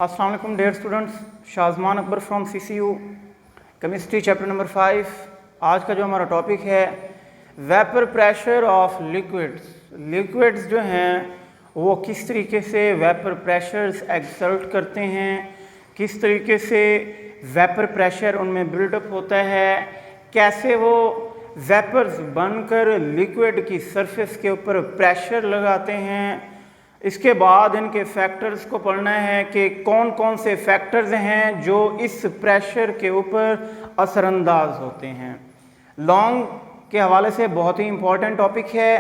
अस्सलाम वालेकुम dear students, Shazman Akbar from CCU chemistry chapter number 5। आज का जो हमारा टॉपिक है वेपर प्रेशर ऑफ लिक्विड्स जो हैं वो किस तरीके से वेपर प्रेशर्स एक्सर्ट करते हैं, किस तरीके से वेपर प्रेशर उनमें बिल्डअप होता है, कैसे वो वेपर्स बनकर लिक्विड की सरफेस के ऊपर प्रेशर लगाते हैं। इसके बाद इनके फैक्टर्स को पढ़ना है कि कौन कौन से फैक्टर्स हैं जो इस प्रेशर के ऊपर असरअंदाज होते हैं। लॉन्ग के हवाले से बहुत ही इम्पोर्टेंट टॉपिक है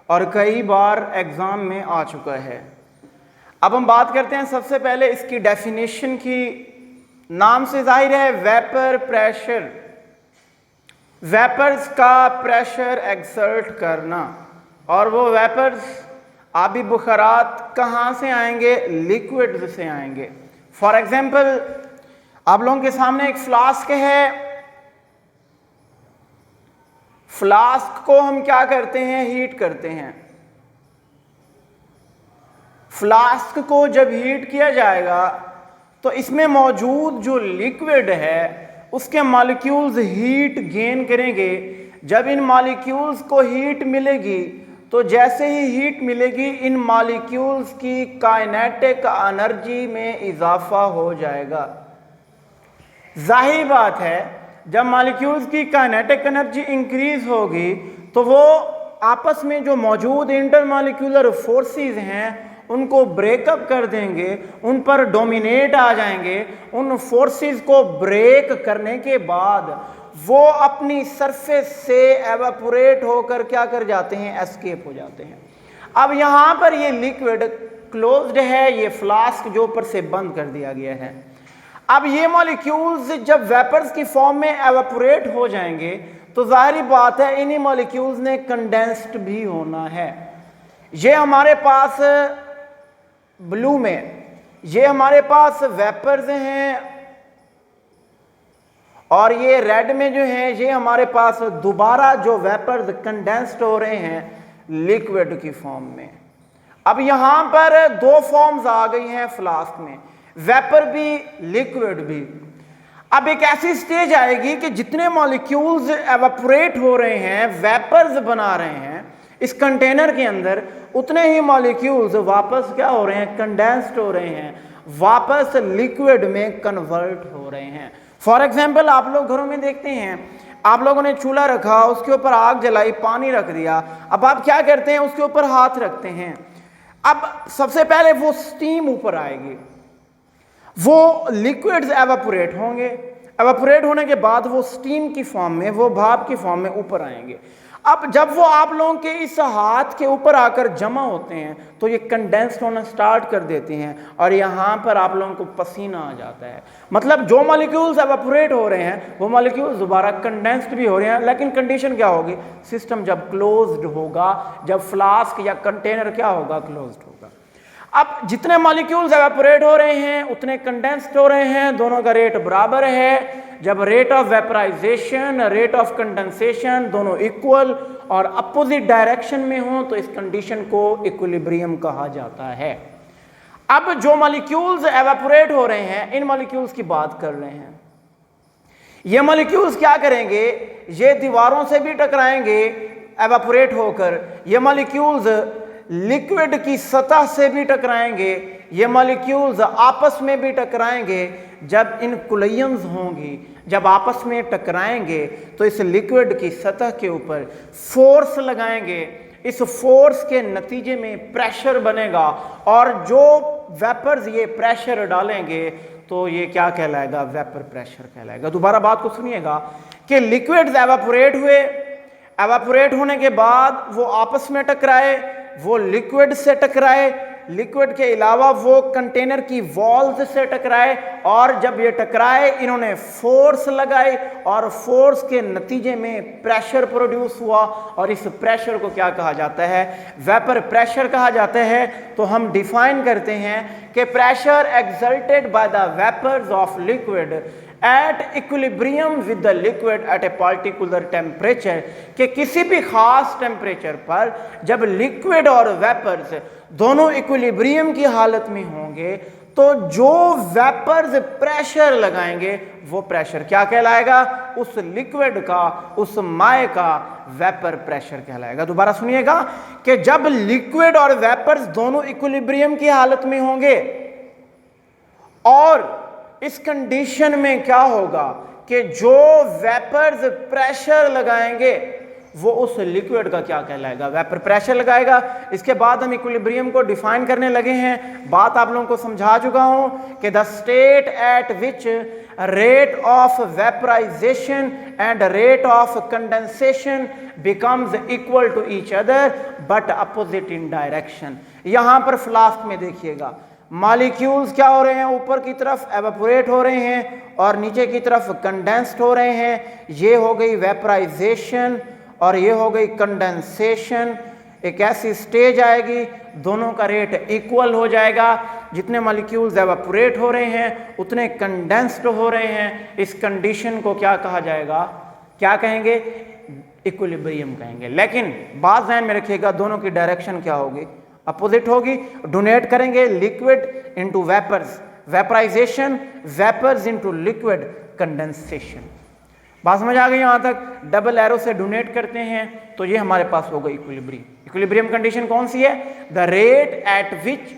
और कई बार एग्ज़ाम में आ चुका है। अब हम बात करते हैं सबसे पहले इसकी डेफिनेशन की। नाम से जाहिर है वेपर प्रेशर, वेपर्स का प्रेशर एक्सर्ट करना, और वो वेपर्स आबी बुखारात कहाँ से आएंगे? लिक्विड से आएंगे। फॉर एग्जाम्पल आप लोगों के सामने एक फ्लास्क है। फ्लास्क को हम क्या करते हैं? हीट करते हैं। फ्लास्क को जब हीट किया जाएगा तो इसमें मौजूद जो लिक्विड है उसके मॉलिक्यूल्स हीट गेन करेंगे। जब इन मॉलिक्यूल्स को हीट मिलेगी तो जैसे ही हीट मिलेगी इन मॉलिक्यूल्स की काइनेटिक एनर्जी में इजाफा हो जाएगा। जाहिर बात है जब मॉलिक्यूल्स की काइनेटिक एनर्जी इंक्रीज होगी तो वो आपस में जो मौजूद इंटरमॉलिक्यूलर फोर्सेस हैं उनको ब्रेकअप कर देंगे, उन पर डोमिनेट आ जाएंगे। उन फोर्सेस को ब्रेक करने के बाद वो अपनी सरफेस से एवापोरेट होकर क्या कर जाते हैं? एस्केप हो जाते हैं। अब यहाँ पर ये लिक्विड क्लोज्ड है, ये फ्लास्क जो ऊपर से बंद कर दिया गया है। अब ये मॉलिक्यूल्स जब वेपर्स की फॉर्म में एवापोरेट हो जाएंगे तो जाहिर बात है इन्हीं मॉलिक्यूल्स ने कंडेंस्ड भी होना है। ये हमारे पास ब्लू में ये हमारे पास वेपर्स हैं और ये रेड में जो है ये हमारे पास दोबारा जो वेपर्स कंडेंस्ड हो रहे हैं लिक्विड की फॉर्म में। अब यहां पर दो फॉर्म्स आ गई हैं फ्लास्क में, वेपर भी लिक्विड भी। अब एक ऐसी स्टेज आएगी कि जितने मॉलिक्यूल्स एवापोरेट हो रहे हैं, वेपर्स बना रहे हैं इस कंटेनर के अंदर, उतने ही मॉलिक्यूल्स वापस क्या हो रहे हैं? कंडेंस्ड हो रहे हैं, वापस लिक्विड में कन्वर्ट हो रहे हैं। फॉर एग्जाम्पल आप लोग घरों में देखते हैं, आप लोगों ने चूल्हा रखा, उसके ऊपर आग जलाई, पानी रख दिया। अब आप क्या करते हैं? उसके ऊपर हाथ रखते हैं। अब सबसे पहले वो स्टीम ऊपर आएगी, वो लिक्विड्स एवापोरेट होंगे, एवापोरेट होने के बाद वो स्टीम की फॉर्म में, वो भाप की फॉर्म में ऊपर आएंगे। अब जब वो आप लोगों के इस हाथ के ऊपर आकर जमा होते हैं तो ये कंडेंस्ड होना स्टार्ट कर देते हैं और यहाँ पर आप लोगों को पसीना आ जाता है। मतलब जो मॉलिक्यूल्स एवापोरेट हो रहे हैं वो मॉलिक्यूल्स दोबारा कंडेंस्ड भी हो रहे हैं, लेकिन कंडीशन क्या होगी? सिस्टम जब क्लोज्ड होगा, जब फ्लास्क या कंटेनर क्या होगा? क्लोज्ड होगा। अब जितने मॉलिक्यूल्स एवापोरेट हो रहे हैं उतने कंडेंस्ड हो रहे हैं, दोनों का रेट बराबर है। जब rate of vaporisation, rate of condensation दोनों इक्वल और अपोजिट डायरेक्शन में हो तो इस कंडीशन को इक्विलिब्रियम कहा जाता है। अब जो मॉलिक्यूल्स एवापोरेट हो रहे हैं इन मॉलिक्यूल्स की बात कर रहे हैं। ये मॉलिक्यूल्स क्या करेंगे? ये दीवारों से भी टकराएंगे एवापोरेट होकर, ये मॉलिक्यूल्स लिक्विड की सतह से भी टकराएंगे, ये मॉलिक्यूल्स आपस में भी टकराएंगे। जब इन कुलियंस होंगी, जब आपस में टकराएंगे तो इस लिक्विड की सतह के ऊपर फोर्स लगाएंगे। इस फोर्स के नतीजे में प्रेशर बनेगा और जो वेपर्स ये प्रेशर डालेंगे तो ये क्या कहलाएगा? वेपर प्रेशर कहलाएगा। दोबारा बात को सुनिएगा कि लिक्विड्स एवापोरेट हुए, एवापोरेट होने के बाद वो आपस में टकराए, वो लिक्विड से टकराए, लिक्विड के अलावा वो कंटेनर की वॉल्स से टकराए, और जब ये टकराए इन्होंने फोर्स लगाई और फोर्स के नतीजे में प्रेशर प्रोड्यूस हुआ और इस प्रेशर को क्या कहा जाता है? वेपर प्रेशर कहा जाता है। तो हम डिफाइन करते हैं कि pressure exerted by the vapours of liquid at equilibrium with the liquid at a particular temperature, कि किसी भी खास टेम्परेचर पर जब लिक्विड और वेपर्स दोनों इक्विलिब्रियम की हालत में होंगे तो जो वेपर्स प्रेशर लगाएंगे वो प्रेशर क्या कहलाएगा? उस लिक्विड का, उस माय का वेपर प्रेशर कहलाएगा। दोबारा सुनिएगा कि जब लिक्विड और वेपर्स दोनों इक्विलिब्रियम की हालत में होंगे और इस कंडीशन में क्या होगा कि जो वेपर्स प्रेशर लगाएंगे वो उस लिक्विड का क्या कहलाएगा? वेपर प्रेशर लगाएगा। इसके बाद हम इक्विलिब्रियम को डिफाइन करने लगे हैं। बात आप लोगों को समझा चुका हूं कि the state at which rate of vaporisation and rate of condensation becomes equal to each other but opposite in direction. यहां पर फ्लास्क में देखिएगा, मॉलिक्यूल्स क्या हो रहे हैं? ऊपर की तरफ एवापोरेट हो रहे हैं और नीचे की तरफ कंडेंस्ड हो रहे हैं। ये हो गई वेपराइजेशन और ये हो गई कंडेंसेशन। एक ऐसी स्टेज आएगी दोनों का रेट इक्वल हो जाएगा। जितने मॉलिक्यूल्स एवापोरेट हो रहे हैं उतने कंडेंस्ड हो रहे हैं। इस कंडीशन को क्या कहा जाएगा? क्या कहेंगे? इक्विलिब्रियम कहेंगे। लेकिन बात ध्यान में रखिएगा, दोनों की डायरेक्शन क्या होगी? अपोजिट होगी। डोनेट करेंगे liquid into vapours, vaporisation, vapours into liquid, condensation. बात समझ आ गई? यहां तक डबल एरो से डोनेट करते हैं तो ये हमारे पास होगा इक्विलिब्रियम। इक्विलिब्रियम कंडीशन कौन सी है? The rate at which,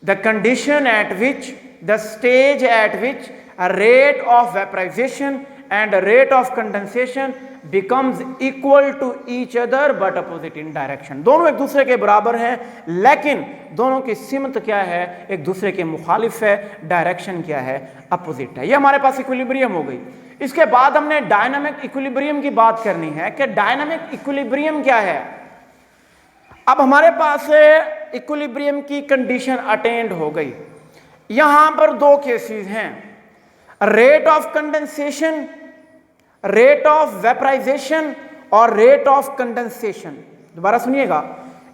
the condition at which, the stage eight which a rate of vaporization and a rate of condensation becomes equal to each other but opposite in direction। दोनों एक दूसरे के बराबर हैं लेकिन दोनों की सिमत क्या है? एक दूसरे के मुखालिफ है। डायरेक्शन क्या है? अपोजिट है। ये हमारे पास इक्विलिब्रियम हो गई। इसके बाद हमने डायनामिक इक्विलिब्रियम की बात करनी है कि डायनामिक इक्विलिब्रियम क्या है। अब हमारे पास इक्विलिब्रियम की कंडीशन अटेंड हो गई। यहां पर दो केसेस हैं, rate of condensation, rate of vaporisation और रेट ऑफ कंडेंसेशन। दोबारा सुनिएगा,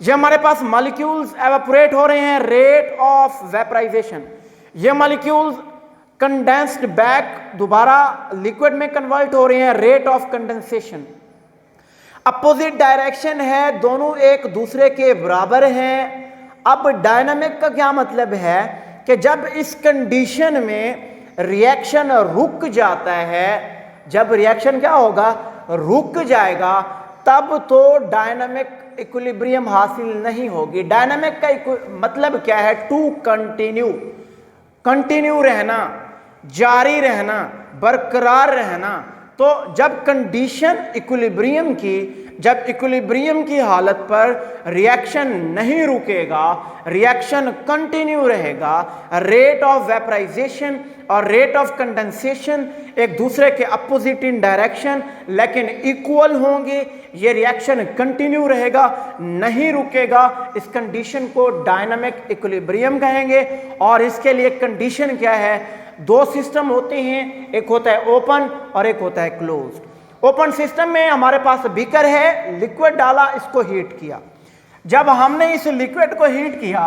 ये हमारे पास मॉलिक्यूल्स एवापोरेट हो रहे हैं, रेट ऑफ वेपराइजेशन। ये मॉलिक्यूल्स कंडेंस्ड बैक दोबारा लिक्विड में कन्वर्ट हो रहे हैं, rate of condensation. Opposite direction है, दोनों एक दूसरे के बराबर हैं। अब डायनामिक का क्या मतलब है कि जब इस कंडीशन में रिएक्शन रुक जाता है, जब रिएक्शन क्या होगा? रुक जाएगा, तब तो डायनामिक इक्विलिब्रियम हासिल नहीं होगी। डायनामिक का मतलब क्या है? टू कंटिन्यू, कंटिन्यू रहना, जारी रहना, बरकरार रहना। तो जब कंडीशन इक्विलिब्रियम की, जब इक्विलिब्रियम की हालत पर रिएक्शन नहीं रुकेगा, रिएक्शन कंटिन्यू रहेगा, रेट ऑफ वेपराइजेशन और रेट ऑफ कंडेंसेशन एक दूसरे के अपोजिट इन डायरेक्शन लेकिन इक्वल होंगे। ये रिएक्शन कंटिन्यू रहेगा, नहीं रुकेगा। इस कंडीशन को डायनामिक इक्विलिब्रियम कहेंगे। और इसके लिए कंडीशन क्या है? दो सिस्टम होते हैं, एक होता है ओपन और एक होता है क्लोज्ड। ओपन सिस्टम में हमारे पास बीकर है, लिक्विड डाला, इसको हीट किया। जब हमने इस लिक्विड को हीट किया,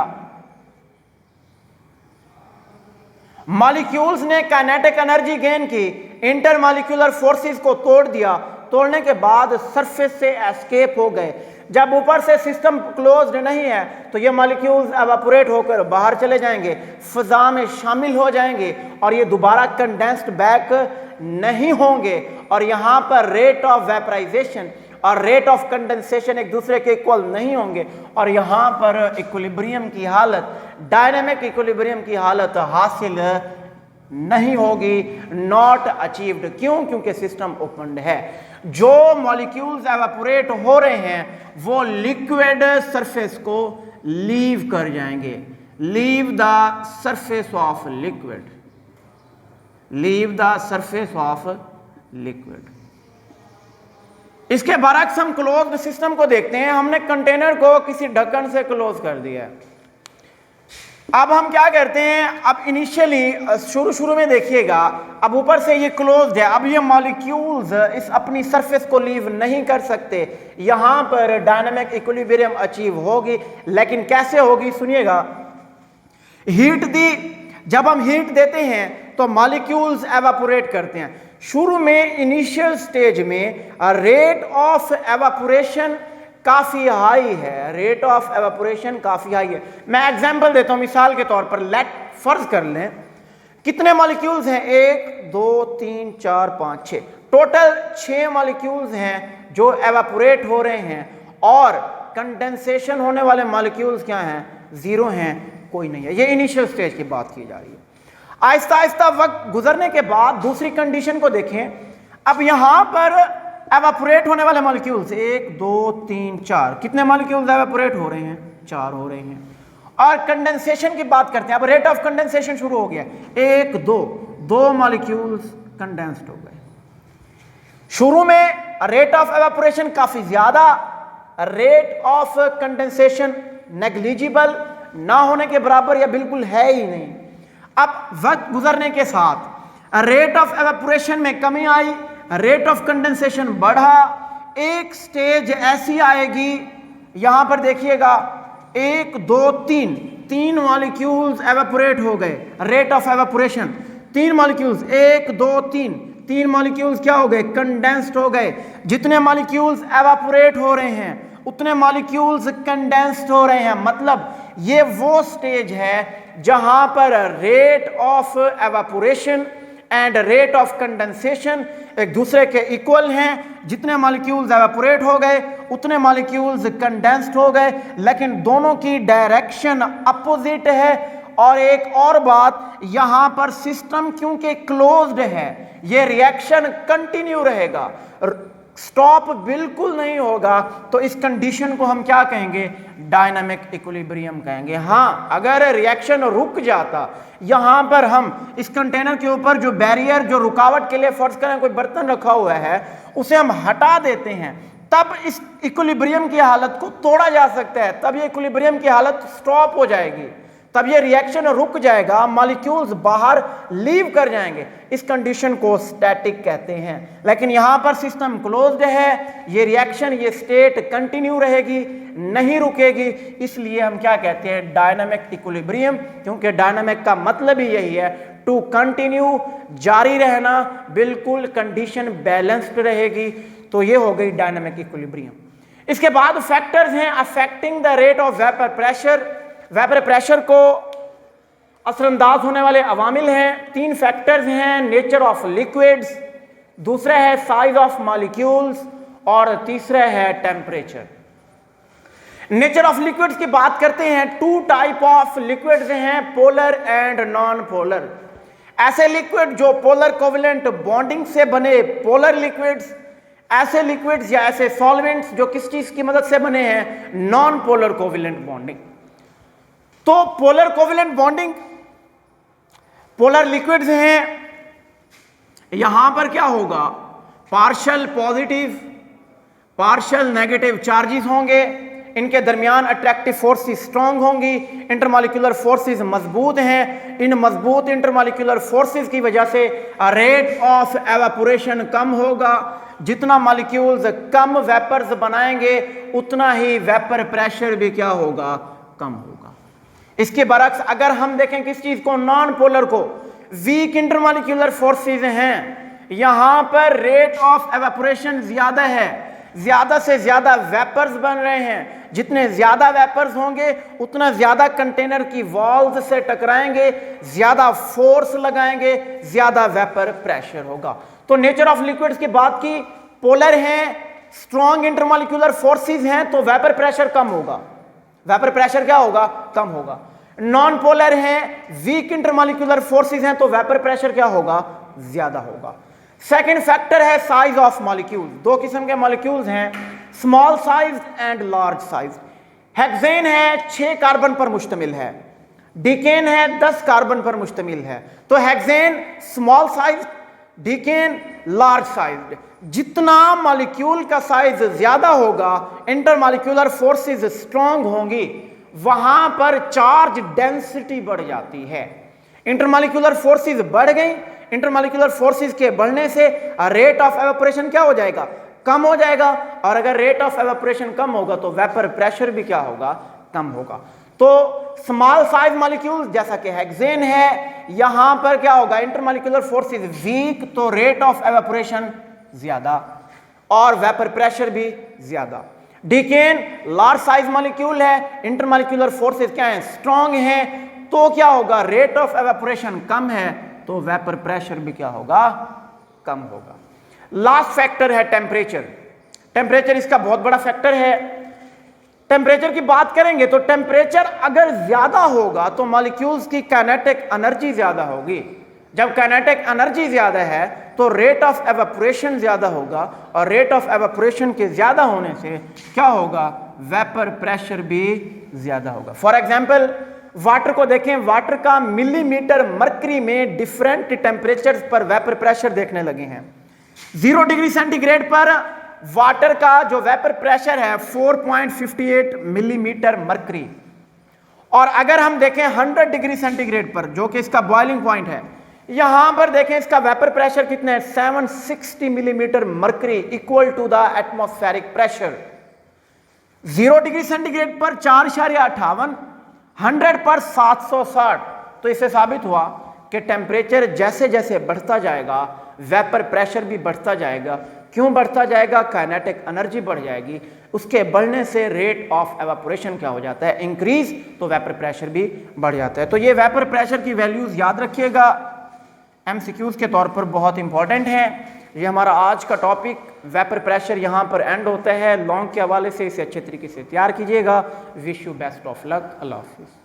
मॉलिक्यूल्स ने काइनेटिक एनर्जी गेन की, इंटरमॉलिक्यूलर फोर्सेस को तोड़ दिया, तोड़ने के बाद सरफेस से एस्केप हो गए। जब ऊपर से सिस्टम क्लोज्ड नहीं है तो ये मॉलिक्यूल्स एवापोरेट होकर बाहर चले जाएंगे, फिजा में शामिल हो जाएंगे और ये दोबारा कंडेंस्ड बैक नहीं होंगे। और यहां पर रेट ऑफ वेपराइजेशन और रेट ऑफ कंडेंसेशन एक दूसरे के इक्वल नहीं होंगे और यहां पर इक्विलिब्रियम की हालत, डायनामिक इक्विलिब्रियम की हालत हासिल नहीं होगी, नॉट अचीव्ड। क्यों? क्योंकि सिस्टम ओपन है। जो मॉलिक्यूल्स एवापोरेट हो रहे हैं वो लिक्विड सरफेस को लीव कर जाएंगे। Leave the surface of liquid, leave the surface of liquid. इसके बरक्स हम क्लोज्ड सिस्टम को देखते हैं। हमने कंटेनर को किसी ढक्कन से क्लोज कर दिया है। अब हम क्या करते हैं? अब इनिशियली शुरू में देखिएगा, अब ऊपर से ये क्लोज्ड है, अब ये मॉलिक्यूल्स इस अपनी सरफेस को लीव नहीं कर सकते। यहां पर डायनामिक इक्विलिब्रियम अचीव होगी, लेकिन कैसे होगी? सुनिएगा, हीट दी, जब हम हीट देते हैं तो मॉलिक्यूल्स एवापोरेट करते हैं। शुरू में इनिशियल स्टेज में रेट ऑफ एवापोरेशन काफी हाई है, रेट ऑफ एवापोरेशन काफी हाई है। मैं एग्जांपल देता हूं, मिसाल के तौर पर फर्ज कर लें कितने मॉलिक्यूल्स हैं, 1 2 3 4 5 6, टोटल 6 मॉलिक्यूल्स हैं जो एवापोरेट हो रहे हैं और कंडेंसेशन होने वाले मॉलिक्यूल्स क्या हैं, 0 हैं, कोई नहीं है। ये इनिशियल स्टेज की बात की जा रही है। आहिस्ता आहिस्ता वक्त गुजरने के बाद दूसरी कंडीशन को देखें। अब यहां पर एवापोरेट होने वाले मॉलिक्यूल्स 1 2 3 4, कितने मॉलिक्यूल्स एवापोरेट हो रहे हैं, 4 हो रहे हैं। और कंडेंसेशन की बात करते हैं। अब रेट ऑफ कंडेंसेशन शुरू हो गया, 1 2 मॉलिक्यूल्स कंडेंस्ड हो गए। शुरू में रेट ऑफ एवापोरेशन काफी ज्यादा, रेट ऑफ कंडेंसेशन नेग्लिजिबल, ना होने के बराबर या बिल्कुल है ही नहीं। अब वक्त गुजरने के साथ रेट ऑफ एवापोरेशन में कमी आई, रेट ऑफ कंडेंसेशन बढ़ा। एक स्टेज ऐसी आएगी, यहां पर देखिएगा 1 2 3 मॉलिक्यूल्स एवापोरेट हो गए, rate of evaporation 3 molecules 1 2 3 molecules क्या हो गए, कंडेंस्ड हो गए। जितने मॉलिक्यूल्स एवापोरेट हो रहे हैं उतने मॉलिक्यूल्स कंडेंस्ड हो रहे हैं। मतलब ये वो स्टेज है जहां पर rate of evaporation and rate of condensation एक दूसरे के इक्वल हैं। जितने मॉलिक्यूल्स एवापोरेट हो गए उतने मॉलिक्यूल्स कंडेंस्ड हो गए, लेकिन दोनों की डायरेक्शन अपोजिट है। और एक और बात, यहां पर सिस्टम क्योंकि क्लोज्ड है, ये रिएक्शन कंटिन्यू रहेगा, स्टॉप बिल्कुल नहीं होगा। तो इस कंडीशन को हम क्या कहेंगे, डायनामिक इक्विलिब्रियम कहेंगे। हां, अगर रिएक्शन रुक जाता, यहां पर हम इस कंटेनर के ऊपर जो बैरियर, जो रुकावट के लिए फर्ज करें कोई बर्तन रखा हुआ है, उसे हम हटा देते हैं, तब इस इक्विलिब्रियम की हालत को तोड़ा जा सकता है, तब ये इक्विलिब्रियम की हालत स्टॉप हो जाएगी, तब ये रिएक्शन रुक जाएगा, मॉलिक्यूल्स बाहर लीव कर जाएंगे। इस कंडीशन को स्टैटिक कहते हैं। लेकिन यहां पर सिस्टम क्लोज्ड है, ये रिएक्शन, ये स्टेट कंटिन्यू रहेगी, नहीं रुकेगी, इसलिए हम क्या कहते हैं, डायनामिक इक्विलिब्रियम। क्योंकि डायनामिक का मतलब ही यही है, टू कंटिन्यू, जारी रहना, बिल्कुल कंडीशन बैलेंस्ड रहेगी। तो ये हो गई डायनामिक इक्विलिब्रियम। इसके बाद फैक्टर्स हैं affecting the rate of vapour pressure. Vapour pressure को असरअंदाज होने वाले अवामिल हैं, 3 फैक्टर्स हैं, नेचर ऑफ लिक्विड्स, दूसरा है साइज ऑफ मॉलिक्यूल्स और तीसरा है टेम्परेचर। नेचर ऑफ लिक्विड्स की बात करते हैं। 2 टाइप ऑफ लिक्विड्स हैं, पोलर एंड नॉन पोलर। ऐसे लिक्विड जो पोलर कोवेलेंट बॉन्डिंग से बने पोलर लिक्विड्स, ऐसे लिक्विड्स या ऐसे सॉल्वेंट्स जो किस चीज की मदद से बने हैं, नॉन पोलर कोवेलेंट बॉन्डिंग। तो polar covalent bonding, polar liquids हैं, यहां पर क्या होगा, partial positive partial negative charges होंगे, इनके दरमियान अट्रैक्टिव फोर्सेस स्ट्रांग होंगी, इंटरमॉलिक्यूलर फोर्सेस मजबूत हैं। इन मजबूत इंटरमॉलिक्यूलर फोर्सेस की वजह से रेट ऑफ एवापोरेशन कम होगा। जितना मॉलिक्यूल्स कम वेपर्स बनाएंगे उतना ही वेपर प्रेशर भी क्या होगा, कम होगा। इसके बरक्स अगर हम देखें किस चीज को, नॉन पोलर को, वीक इंटरमॉलिक्यूलर फोर्सेस हैं, यहां पर रेट ऑफ एवापोरेशन ज्यादा है, ज्यादा से ज्यादा वेपर्स बन रहे हैं। जितने ज्यादा वेपर्स होंगे उतना ज्यादा कंटेनर की वॉल्स से टकराएंगे, ज्यादा फोर्स लगाएंगे, ज्यादा वेपर प्रेशर होगा। तो नेचर ऑफ लिक्विड्स की बात की, पोलर हैं, स्ट्रॉन्ग इंटरमॉलिक्यूलर फोर्सेस हैं, तो वेपर प्रेशर कम होगा, वेपर प्रेशर क्या होगा, कम होगा। नॉन पोलर हैं, वीक इंटरमॉलिक्यूलर फोर्सेस हैं, तो वेपर प्रेशर क्या होगा, ज्यादा होगा। सेकंड फैक्टर है साइज ऑफ मॉलिक्यूल। 2 किस्म के मॉलिक्यूल्स हैं, small size and large size. Hexane है 6 कार्बन पर मुश्तमिल है, डिकेन है 10 कार्बन पर मुश्तमिल है। तो hexane small size, decane large size. जितना मॉलिक्यूल का साइज ज्यादा होगा, इंटरमॉलिक्यूलर फोर्सेस स्ट्रांग होंगी, वहां पर चार्ज डेंसिटी बढ़ जाती है। इंटरमॉलिक्यूलर फोर्सेस बढ़ गई, इंटरमॉलिक्यूलर फोर्सेस के बढ़ने से रेट ऑफ एवापोरेशन क्या हो जाएगा, कम हो जाएगा। और अगर रेट ऑफ एवापोरेशन कम होगा तो वेपर प्रेशर भी क्या होगा, कम होगा। तो स्मॉल साइज मॉलिक्यूल्स जैसा कि हेक्सेन है, यहां पर क्या होगा, इंटरमॉलिक्यूलर फोर्सेस वीक, तो रेट ऑफ एवापोरेशन ज्यादा और वेपर प्रेशर भी ज्यादा। डीकेन लार्ज साइज मॉलिक्यूल है, इंटरमॉलिक्यूलर फोर्सेस क्या है, स्ट्रॉन्ग है, तो क्या होगा, रेट ऑफ एवेपोरेशन कम है, तो वेपर प्रेशर भी क्या होगा, कम होगा। लास्ट फैक्टर है टेम्परेचर। टेम्परेचर इसका बहुत बड़ा फैक्टर है। टेम्परेचर की बात करेंगे तो टेम्परेचर अगर ज्यादा होगा तो मॉलिक्यूल्स की काइनेटिक एनर्जी ज्यादा होगी। जब काइनेटिक एनर्जी ज्यादा है तो रेट ऑफ एवेपोरेशन ज्यादा होगा, और रेट ऑफ एवेपोरेशन के ज्यादा होने से क्या होगा, वेपर प्रेशर भी ज्यादा होगा। फॉर एग्जांपल वाटर को देखें, वाटर का मिलीमीटर मरकरी में डिफरेंट टेम्परेचर पर वेपर प्रेशर देखने लगे हैं। 0 डिग्री सेंटीग्रेड पर वाटर का जो वेपर प्रेशर है 4.58 मिलीमीटर मरकरी, और अगर हम देखें 100 डिग्री सेंटीग्रेड पर जो कि इसका बॉइलिंग पॉइंट है, यहां पर देखें इसका वेपर प्रेशर कितना है, 760 millimetre mercury, equal to the atmospheric pressure. 0 degree centigrade पर 4.58, 100 पर 760। तो इससे साबित हुआ कि टेम्परेचर जैसे जैसे बढ़ता जाएगा वेपर प्रेशर भी बढ़ता जाएगा। क्यों बढ़ता जाएगा, काइनेटिक एनर्जी बढ़ जाएगी, उसके बढ़ने से रेट ऑफ एवापोरेशन क्या हो जाता है, इंक्रीज, तो वेपर प्रेशर भी बढ़ जाता है। तो ये वेपर प्रेशर की वैल्यूज याद रखिएगा, एमसीक्यूज के तौर पर बहुत इंपॉर्टेंट है। ये हमारा आज का टॉपिक वेपर प्रेशर यहाँ पर एंड होता है। लॉन्ग के हवाले से इसे अच्छे तरीके से तैयार कीजिएगा। Wish you best of luck. अल्लाह हाफिज़।